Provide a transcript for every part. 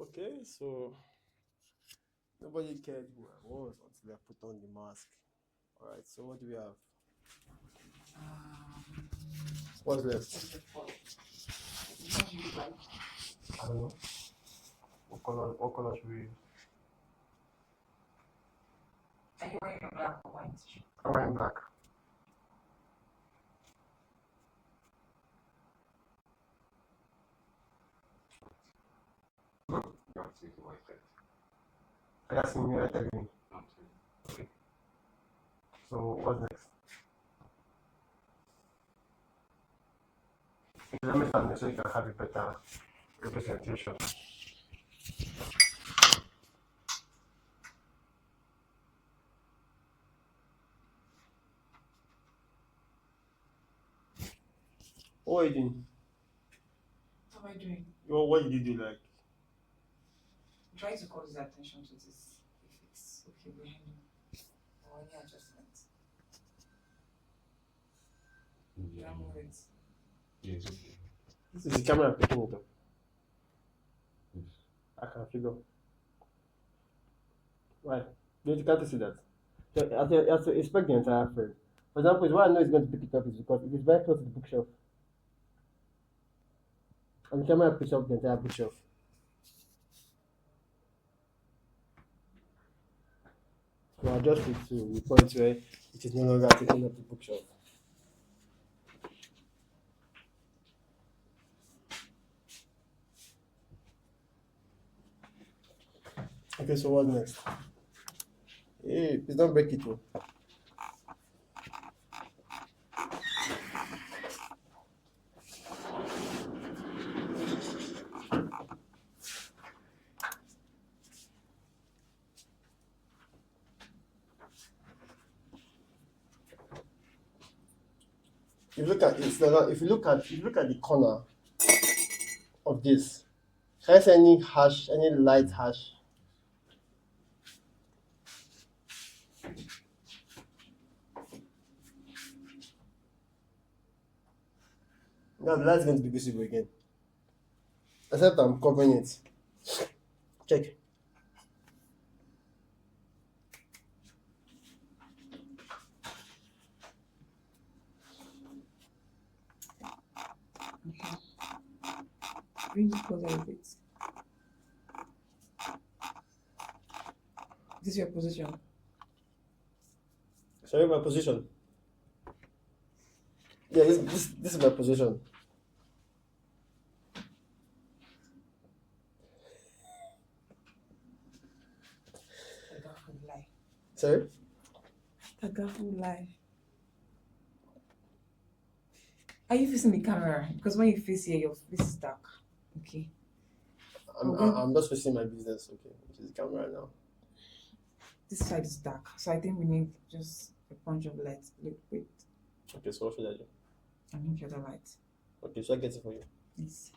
Okay, so nobody cared who I was until I put on the mask. All right, so what do we have? What's left? I don't know. What color should we use? Are you wearing a black or white? I'm wearing black. You want to use the white first? Are you asking me or telling me? Not to. So what's next? Let me start so you can have a better representation. What are you doing? What am I doing? What did you do? Like, Try to call his attention to this if it's okay behind him. Or any adjustments. Yeah. Move it. Yeah, it's okay. this is the camera picking it up. Yes. I can figure. Why? You can't see that. So you have to inspect the entire frame. For example, why I know it's going to pick it up is because it is very close to the bookshelf. And the camera picks up the entire bookshelf. So adjust it to the point where it is no longer taking up the bookshelf. Okay, so what's next? Hey, please don't break it too. If you look at the corner of this, can I see any light hash? Now the light's going to be visible again. Except I'm covering it. Check. Bring it closer a bit. This is your position. Sorry, my position. Yeah, this is my position. Tagafu lie. Sorry? Tagafu lie. Are you facing the camera? Because when you face here, your face is dark. Okay. I'm just facing my business, okay, which is the camera now. This side is dark, so I think we need just a bunch of light. Look, wait. Okay, so what should I do? I need the other light. Okay, so I get it for you. Yes.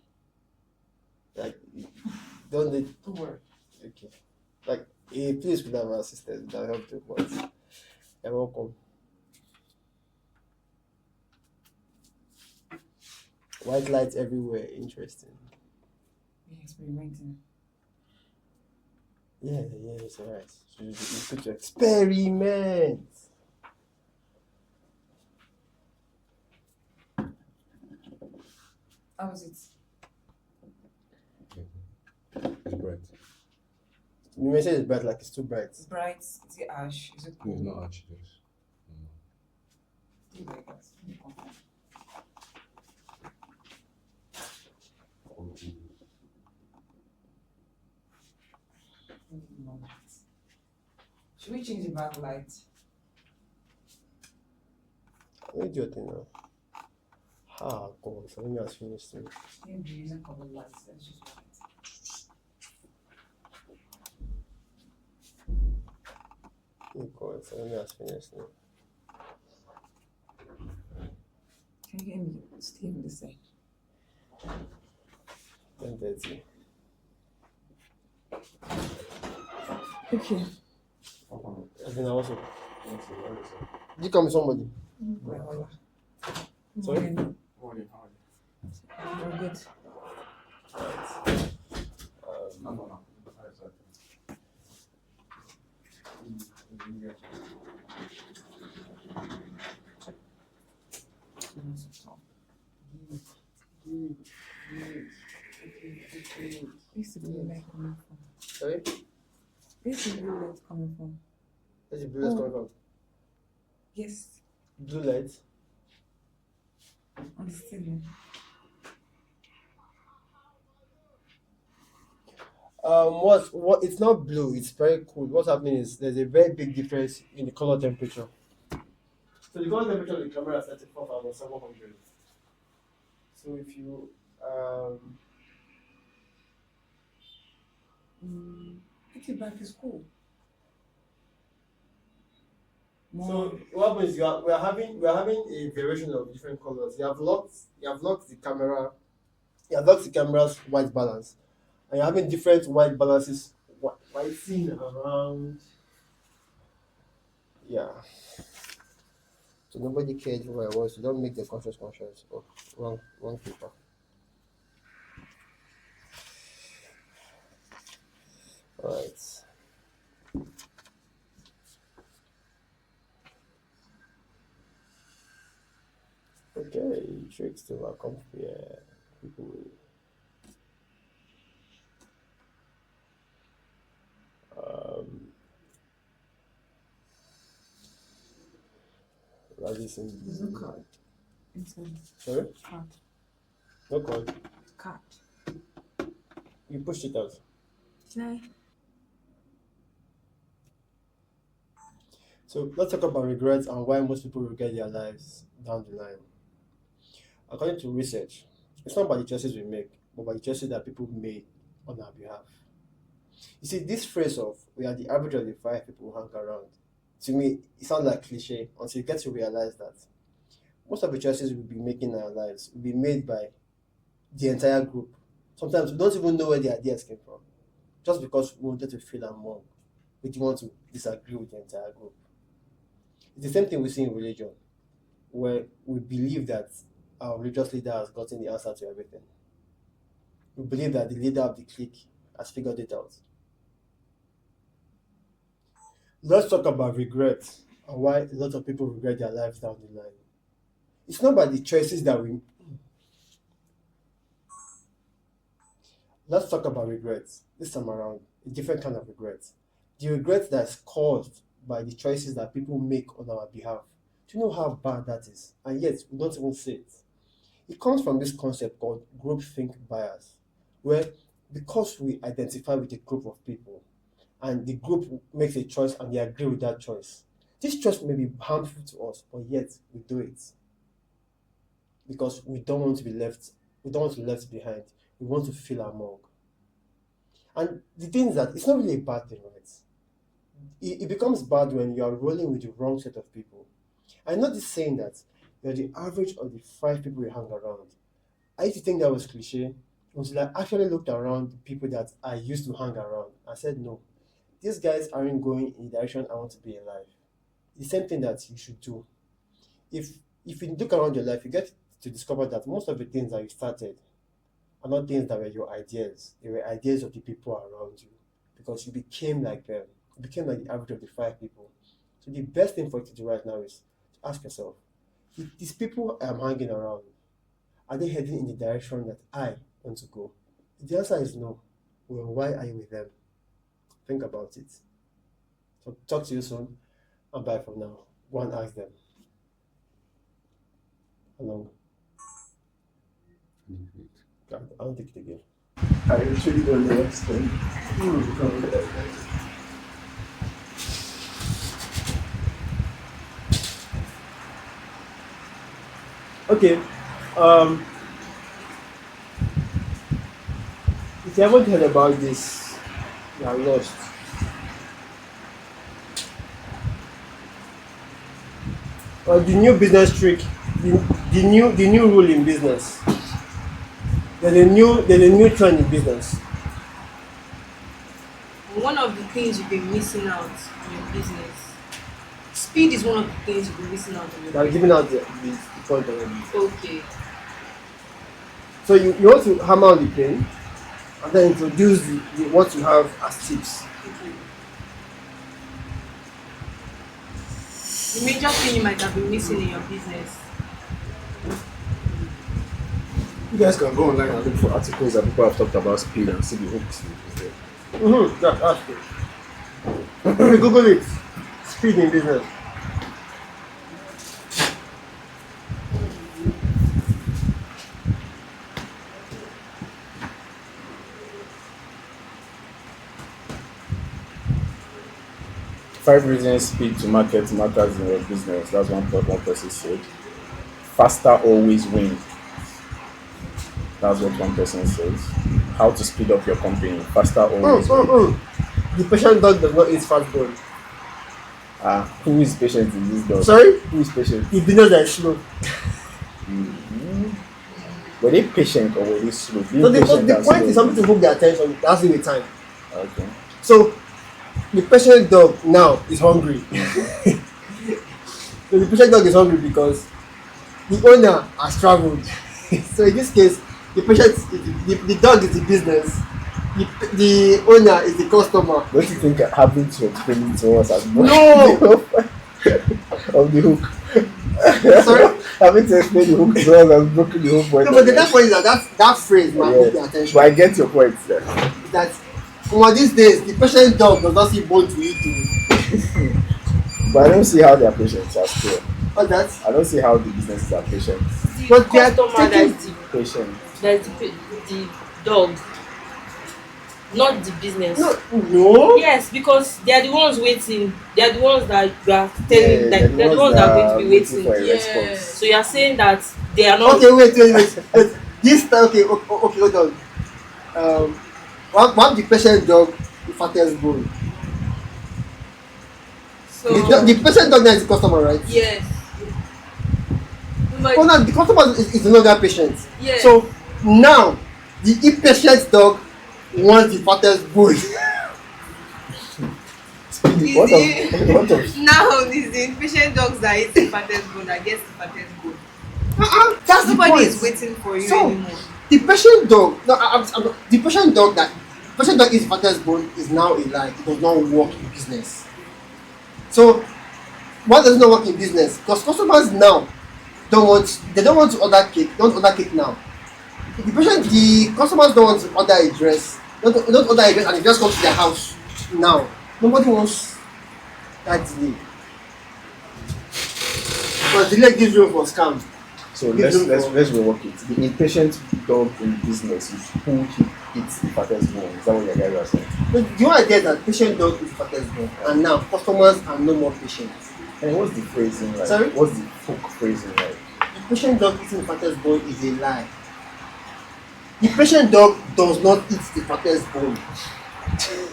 Like, don't need. Don't worry. Okay. Like, please with our assistant that helped you, but you're welcome. White lights everywhere, interesting. We're experimenting. Yeah, it's alright. So you put your experiment. How is it? It's bright. You may say it's bright, like it's too bright. It's bright. Is it ash? Is it No, cool? it's not actually. Do you like that? Let me confirm. More light. Should we change the backlight? What do you think now? Come on, so let me just finish this. Maybe using a couple of lights. Let's just light. God, so let me just finish now. Can you hear me? Stay on this side. 10:30. Okay. As in, I also. Did you come with somebody? Well, Sorry? morning. Morning, how are you? We're good. Alright. Where's the blue light coming from? Sorry? Where's the blue light coming from? Where's the blue light coming from? Yes, Blue light? on the ceiling. What? It's not blue. It's very cool. What's happening is there's a very big difference in the color temperature. So the color temperature of the camera is 34,700. So if you Put it back to school. so what happens is we are having a variation of different colors. You have locked the camera's white balance, and you're having different white balances whiting around. Yeah. So nobody cared who I was. You don't make the conscious. Oh, wrong paper. Alright. Okay, tricks to welcome fear. People. There's no card inside. Sorry? Card. No code. Card. You pushed it out. Did I? So let's talk about regrets and why most people regret their lives down the line. According to research, it's not about the choices we make, but by the choices that people made on our behalf. You see, this phrase of we are the average of the 5 people who hang around, to me, it sounds like cliche until you get to realize that most of the choices we'll be making in our lives will be made by the entire group. Sometimes we don't even know where the ideas came from. Just because we wanted to feel among, we didn't want to disagree with the entire group. It's the same thing we see in religion, where we believe that our religious leader has gotten the answer to everything. We believe that the leader of the clique has figured it out. Let's talk about regret and why a lot of people regret their lives down the line. It's not about the choices that we. Let's talk about regrets. This time around, a different kind of regret. The regret that's caused by the choices that people make on our behalf. Do you know how bad that is? And yet, we don't even say it. It comes from this concept called groupthink bias, where because we identify with a group of people, and the group makes a choice and they agree with that choice. This choice may be harmful to us, but yet we do it. Because we don't want to be left behind. We want to feel among. And the thing is that it's not really a bad thing, right? It becomes bad when you are rolling with the wrong set of people. I'm not just saying that you're the average of the 5 people you hang around. I used to think that was cliche until I actually looked around the people that I used to hang around. I said, no, these guys aren't going in the direction I want to be in life. The same thing that you should do. If you look around your life, you get to discover that most of the things that you started are not things that were your ideas. They were ideas of the people around you because you became like them. You became like the average of the 5 people. So the best thing for you to do right now is to ask yourself, if these people I'm hanging around, are they heading in the direction that I want to go? If the answer is no, well, why are you with them? Think about it. So talk to you soon, and bye for now. Go and ask them. How long? God, I don't take it again. I actually don't know what's going on. Okay. If you haven't heard about this, you are lost. The new business trick, the new rule in business. There's a new trend in business. One of the things you've been missing out in your business. Speed is one of the things you've been missing out in your I'm business. giving out the point already. Okay. So you want to hammer on the pain. and then introduce what you have as tips. The major thing you might have been missing in your business. You guys can go online and look for articles that people have talked about speed and see the hooks. Yeah, that's good. Google it. Speed in business. Five reasons speed to market matters in your business. That's one person said. Faster always wins. That's what one person says. How to speed up your company. Faster always wins. The patient dog does not eat fast food. Who is patient in this dog? Sorry? Who is patient? The business that is slow. Mhm. Were they patient or were they slow? So the Patient and point is slow. something to hook their attention. That's the time. Okay. So the patient dog now is hungry. So the patient dog is hungry because the owner has traveled. So in this case, the patient, the dog is the business. The owner is the customer. Don't you think having to explain it to us as much No! of the hook? Sorry? Having to explain the hook to us has broken the whole point. No, but the next point is that phrase might hook their attention. But I get your point there. That these days the patient dog does not see bone to eat. But I don't see how their patients are still. But that. I don't see how the businesses are patient. The But they are customer taking- Patient. that's the dog, not the business. No. Yes, because they are the ones waiting. They are the ones that you are telling. Yeah, They're the ones that are going to be waiting. for a Yeah. response. So you are saying that they are not. Okay, wait. This time, okay, hold on. One the patient dog, the fattest bone. So The patient dog now is the customer, right? yes. Oh, now the customer is no longer patient. Yes. So now the impatient dog wants the fattest bone. Speedy. What of Now it's the impatient dogs that eat the fattest bone that gets the fattest bone. That's the Nobody point. is waiting for you So, anymore. the patient dog, no, the patient dog that patient dog is fattest bone is now a lie. It does not work in business. So, why does it not work in business? Because customers now don't want to order cake. Don't order cake now. The customers don't want to order a dress. Don't order a dress and it just comes to their house now. Nobody wants that delay. Because delay gives room for scam. So let's rework it. The impatient dog in business is who eats the fattest bone. Is that what your guys are saying? But the only idea that patient dog is fattest bone, and now customers are no more patient. And what's the phrasing like? Sorry? What's the hook phrasing like? The patient dog eating the fattest bone is a lie. The patient dog does not eat the fattest bone.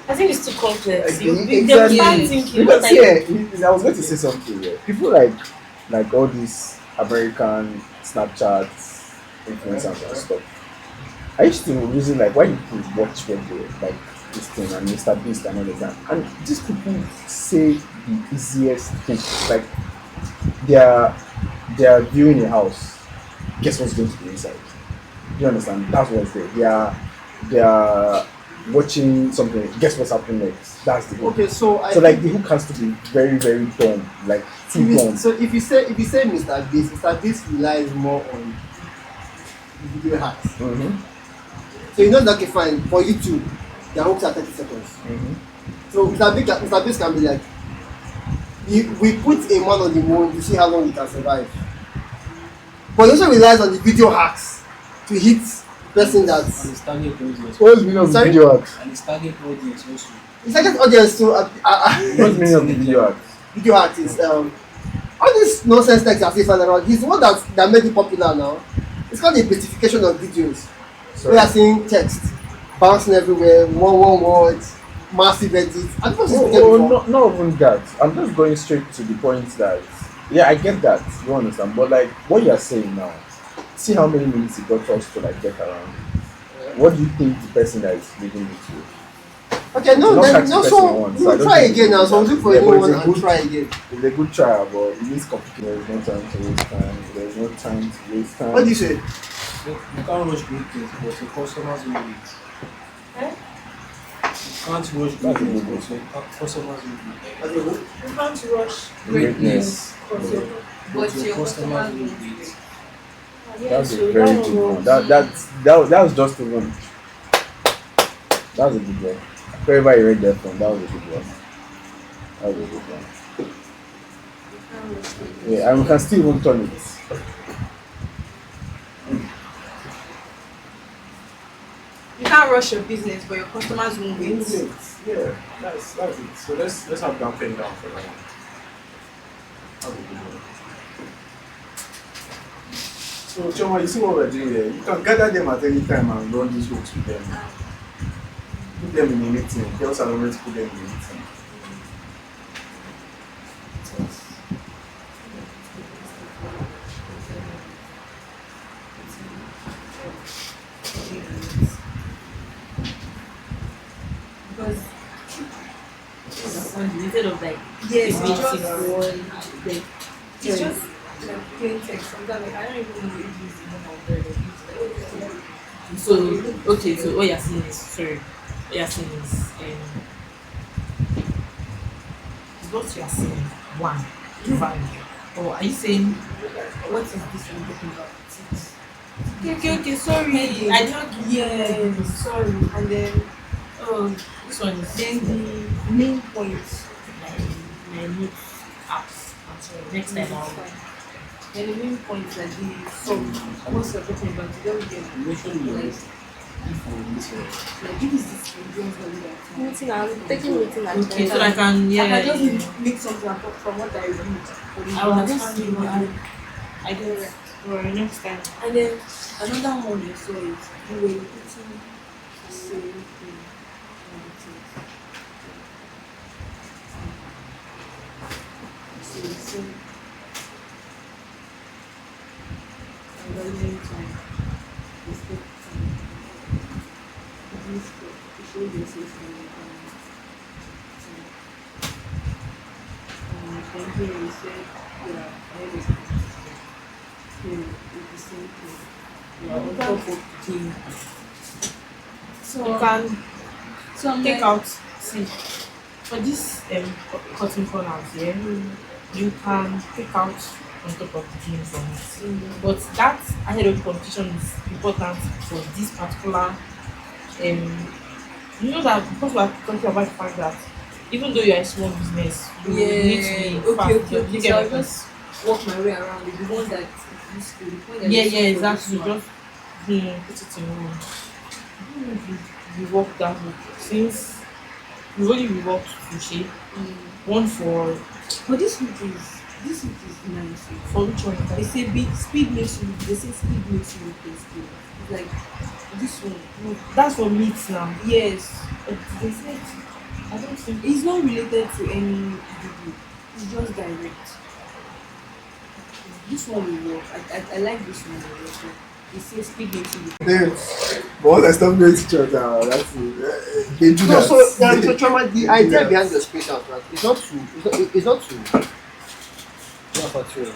I think it's too complex. You Exactly. they start thinking Because what I was going to say something here. People like all these American Snapchat influencers and stuff. I used to reason like why you people watch video like this thing and Mr. Beast and all of that. And these people say the easiest thing. Like they are viewing a house. Guess what's going to be inside? Do you understand? That's what's there. They are watching something. Guess what's happening next? That's the hook. Okay, so Like the hook has to be very, very dumb. Like too dumb. So if you say Mr. Beast relies more on the video hacks. Mm-hmm. So you know that okay fine for YouTube, their hooks are 30 seconds. Mm-hmm. So Mr. Beast can be like, we put a man on the moon to see how long he can survive. But he also relies on the video hacks to hit the person And that's his target audience. What's the meaning of the Sorry? video ads? And his target audience also. the second audience to What's the meaning of the video ads? video hacks is all this nonsense text as if around. He's the one that made it popular now. It's called the beautification of videos. We are seeing text bouncing everywhere, one word, massive edits. I don't know Not even that. I'm just going straight to the point that I get that. You understand? But like what you're saying now, see how many minutes it got us to like get around. What do you think the person that is leading it to? Okay, no, Not then catch the no, person so once. I we'll don't try think again now. So we'll look for a Yeah, new but one it's a and good- try again. It's a good trial, but it needs complicated. There's no time to waste time. There's no time to waste time. What do you say? You can't rush great things, but your customers will wait. Eh? Can't rush That's a good business because your customers will be. As a whole, You can't rush Greatness. because your But but your your customers customers will will wait. yeah, That's a so very that good one one. was That was just one. That's a good one. Wherever you read that from, that was a good one. That was a good one. you can't rush Yeah, and we can still even turn it. You can't rush your business, but your customers won't wait. Yeah, that's it. So let's have that pen down for that one. That's a good one. So Choma, you see what we're doing here? You can gather them at any time and run these hooks with them. Put them in a meeting. Girls are always put them in a meeting. Because Instead of like yes, meeting it's just or like it's just like plain text. Sometimes like I don't even know if it's even out there. so okay, so what you're saying is sorry. What you're saying is what you're saying one value. Or are you saying what is this one talking about? Okay, sorry. I don't Yeah, sorry. And then oh this one is then the main point. my notes apps. I'm sorry. Next time I'll Then the main point is like the song. Once you're talking about it, don't get Mention your like if you miss it. like if it's this Indian story that Meeting, I'm taking meeting at okay, so 10. I can I yeah. can just make something apart from what I read. I understand you. I get it. For next time. And then another one I saw is you were repeating the same thing all the time. So you say environment time, respect time, this step, you show yourself and then here you say you are ahead of the here it's the same thing. You are on top of the game. You can So I'm take like, out see for this cutting corners here you can take out on top of the game from it but that ahead of the competition is important for this particular you know that because we are talking about the fact that even though you are a small business you need to be fast you So get I'll my point? just work my way around it. The one that is useful, the point that Yeah is useful for exactly this one. just put it in one I don't know if you work that way since you only reworked to shape one for But this hook is nice. for which one They say speed makes you they say speed makes you look experienced. It's like this one. No, that's for meat now. yes. They said I don't think It's not related to any degree. It's just direct. This one will work. I like this one will work. They say speed makes you look Then, but once I stop going to church, that's it. They do no, that. so trauma. The idea behind the space out, right? It's not to. It's not to. Not for true.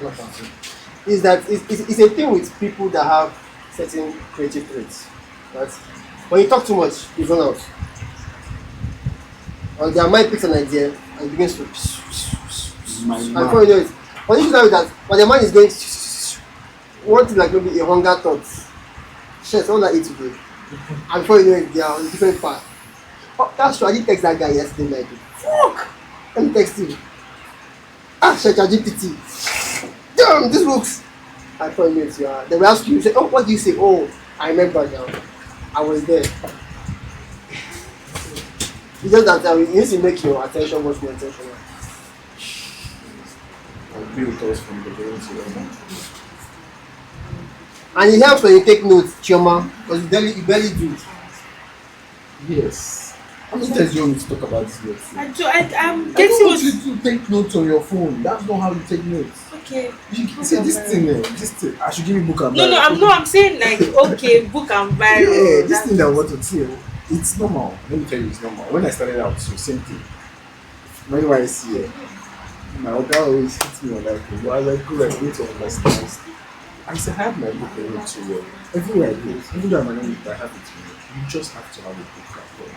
Not for true. Is that it's a thing with people that have certain creative traits, right? When you talk too much, you run out. Or their mind picks an idea and it begins to. My And man. before you know it, when you should have that, when their mind is going, one thing like maybe a hunger thought. Shit, all I eat today. And before you know it, they are on a different path. Oh, that's true. I did text that guy yesterday night. Fuck! Let me text him. Ah, ChatGPT. Damn, this looks. I thought it, yeah. They will ask you, say, oh, what do you say? Oh, I remember now. I was there. It's just that you need to make your attention much more intentional. And build us from the beginning to the end. And it helps when you take notes, Chioma, because you barely do it. Yes. How many times do you want me to talk about this notes? I'm I getting don't want what you to take notes on your phone. That's not how you take notes. okay. You see this thing. I should give you book and No, Bible. I'm saying like okay, book and Yeah, viral. this thing that I want to tell, it's normal. Let me tell you, it's normal. When I started out, so same thing. When I see it, my other always hits me on that thing. But as I grew, I need to understand. I said, I have my book alone too. Everywhere I go, even though I might not need, I have it with me. You just have to have a book campaign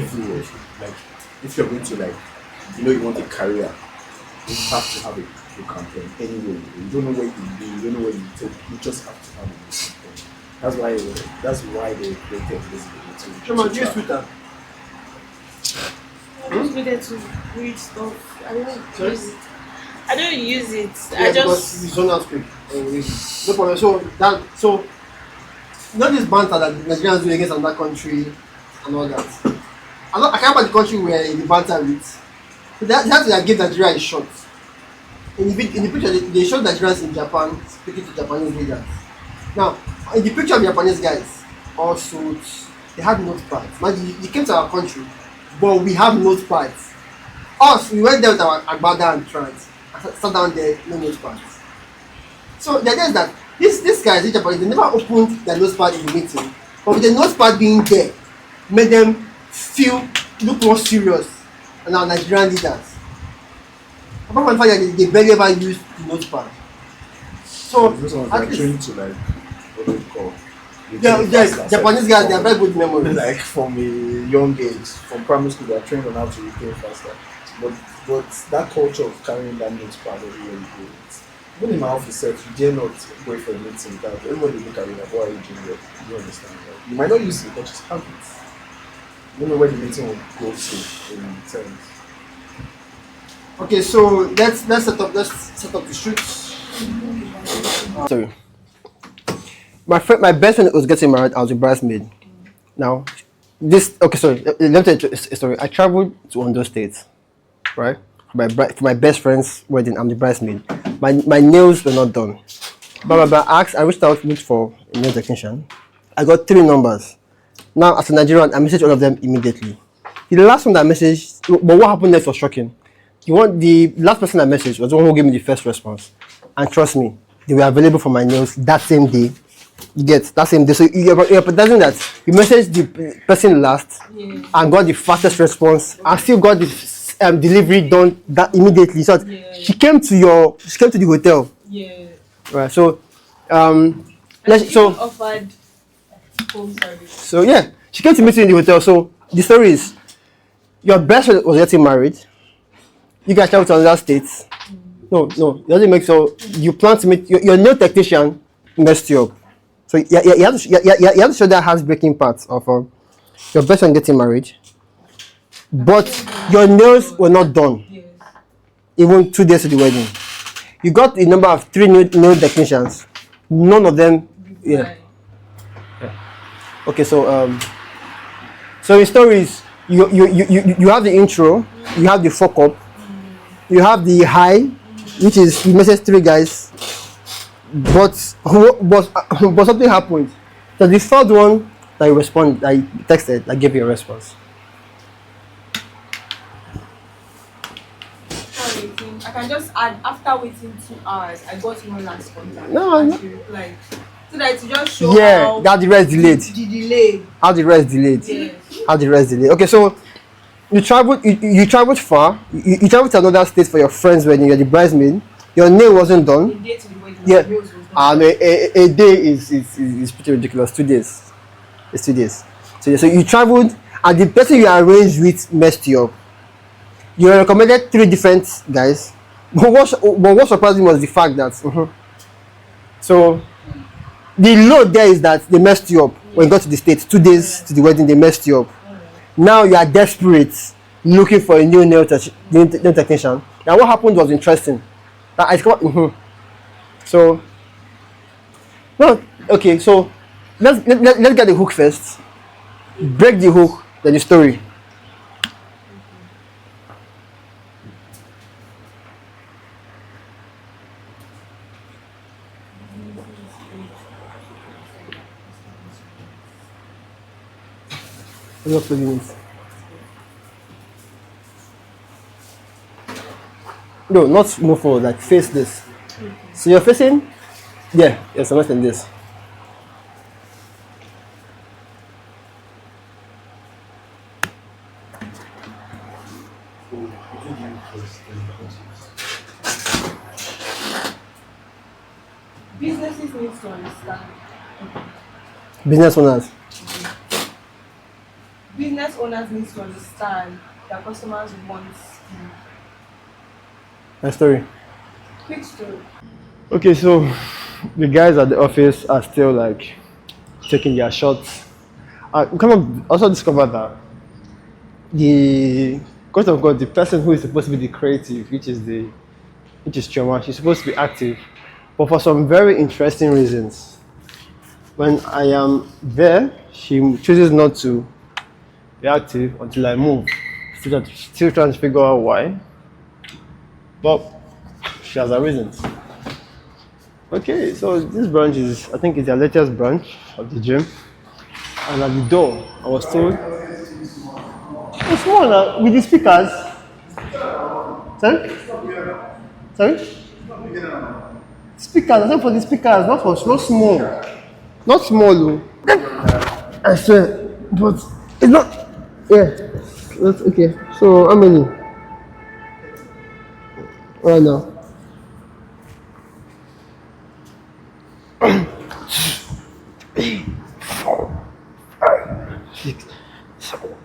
everywhere. Like, if you're going to like, you want a career, you have to have a book campaign anyway. You don't know where you do, you don't know where you take. You just have to have a book campaign. That's why they created this to Shema, do you use Twitter? I just needed to read stuff. I don't Sorry? use it. I don't use it. Yeah, I because just you zone out quick. No problem. So not this banter that Nigerians do against another country and all that. I can't about the country where the banter with. So that give Nigeria a shot. In the picture, they showed Nigerians in Japan speaking to Japanese leaders. Now, in the picture of Japanese guys, all suits, they had notepads. Man, they came to our country, but we have notepads. Us, we went there with our agbada and trance. Sat down there, no notepads. So the idea is that these guys, these Japanese, they never opened their notepad in the meeting, but with the notepad being there, made them look more serious and our Nigerian leaders. Apart from the fact that they barely ever use the notepad. So those ones at are least trained to like what do you call? Japanese guys, they have very good memories. Like from a young age, from primary school, they are trained on how to retain faster. But that culture of carrying that notepad everywhere you go, even in my office, you dare not go for a meeting without everybody look at you like, what are you doing here? You understand, right? You might not use it, but just have it. You don't know where the meeting will go to in terms. Okay, so let's set up the streets. Sorry. My best friend was getting married. I was a bridesmaid. Now, let me tell you a story. I traveled to Ondo State, right? For my best friend's wedding, I'm the bridesmaid. My nails were not done. But I reached out for a nail technician. I got 3 numbers. Now, as a Nigerian, I messaged all of them immediately. The last one that I messaged, but what happened next was shocking. The last person I messaged was the one who gave me the first response. And trust me, they were available for my nails that same day. You get that same day. So you're empathizing that you messaged the person last and got the fastest response and still got the delivery done that immediately. So she came to the hotel. yeah. Right. So Offered home service. So yeah, she came to meet you in the hotel. So the story is, your best friend was getting married. You guys travel to another state. No, it doesn't make so. You plan to meet your nail technician messed you up. So you have to show that heartbreaking part of your best friend getting married, but your nails were not done. Yes. Even 2 days to the wedding, you got the number of 3 nail technicians. None of them. Yeah. Okay, so in stories, you have the intro, you have the fuck up, you have the high, which is you message 3 guys, but something happened. So the third one that you texted, I gave you a response. I can just add after waiting 2 hours, I got one last contact. No. And she replied. So that to just show how That the rest delayed. the delay. How the rest delayed. Yes. How the rest delayed. Okay, so you traveled far. You traveled to another state for your friend's wedding. You're the bridesmaid. Your nail wasn't done. The day to the wedding. Yeah. the nails was done. And a day is pretty ridiculous. 2 days. It's 2 days. So you traveled, and the person you arranged with messed you up. You were recommended 3 different guys. But what surprised me was the fact that so the load there is that they messed you up when you got to the States. 2 days to the wedding, they messed you up. Now you are desperate, looking for a new nail technician. Now what happened was interesting. That I So no, okay. So let's get the hook first. Break the hook, then the story. I'm not plugging it. No, not move forward, like face this. So you're facing? Yeah, yes, I'm facing this. Businesses need to understand. Business owners. Business owners need to understand that customers want speed. My story. Quick story. Okay, so the guys at the office are still like taking their shots. I kind of also discovered that the quote unquote the person who is supposed to be the creative, which is Chioma, she's supposed to be active, but for some very interesting reasons, when I am there, she chooses not to be active until I move. Still trying to figure out why, but she has her reasons. Okay, so this branch is, I think, it's their latest branch of the gym, and at the door, I was told it's small with the speakers. Sorry, sorry. Speakers, I said for the speakers, not small. Not small, oh. I swear. But it's not. Yeah. That's okay. So, how many? Right now. Six. Seven.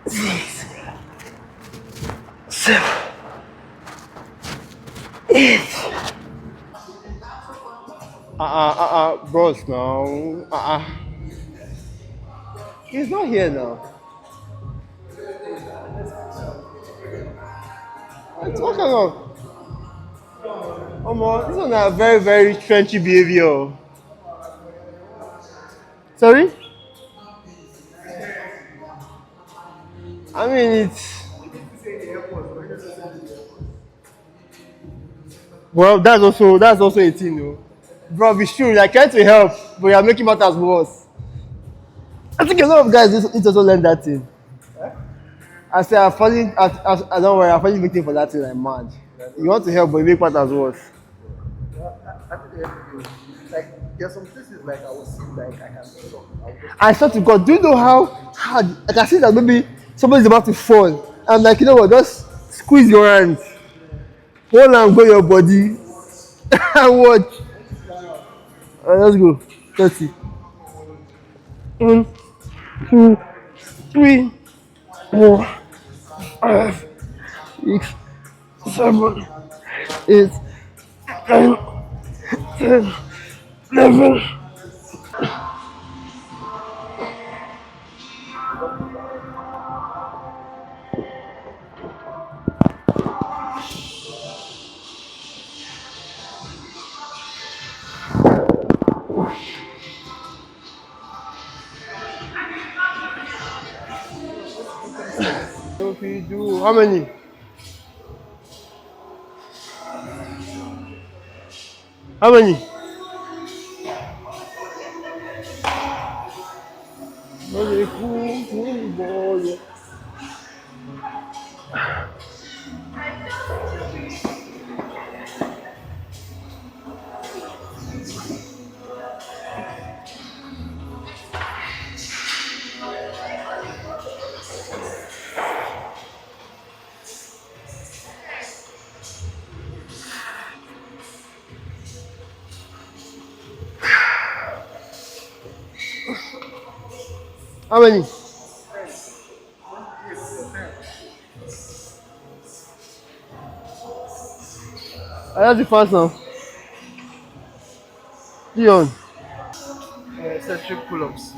Six. Seven. Eight. Bros now. He's not here now. What kind of. This one a very, very trenchy behavior. Sorry? I mean, it's. Well, that's also a thing, though. Bro, it's true. Like trying to help, but you're making matters worse. I think a lot of guys need to also learn that thing. I say I'm falling. I don't worry. I'm falling victim for that thing. I'm mad. You want to help, but you make matters worse. I think like there's some places like I was seeing like I can stop. I swear to God, do you know how hard I can see that maybe somebody's about to fall? I'm like, you know what? Just squeeze your hands, hold and go your body, and watch. Let's go. 30. 1, 2, 3, 4, 5, 6, 7, 8, 9, 10, 11. If we do how many? How many? Okay, cool boy. How many? I have the fast now. Leon. Eccentric pull-ups.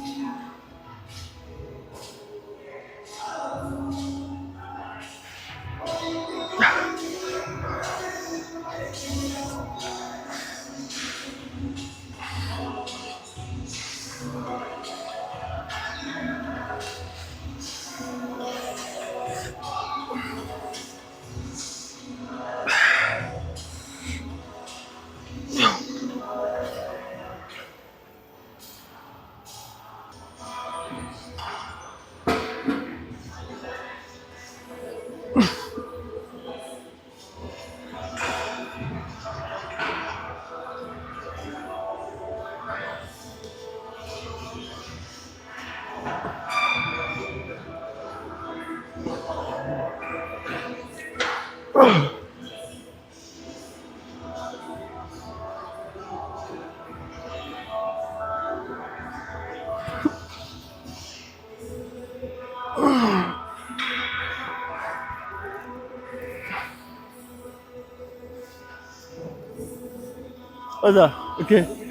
What's that? Okay.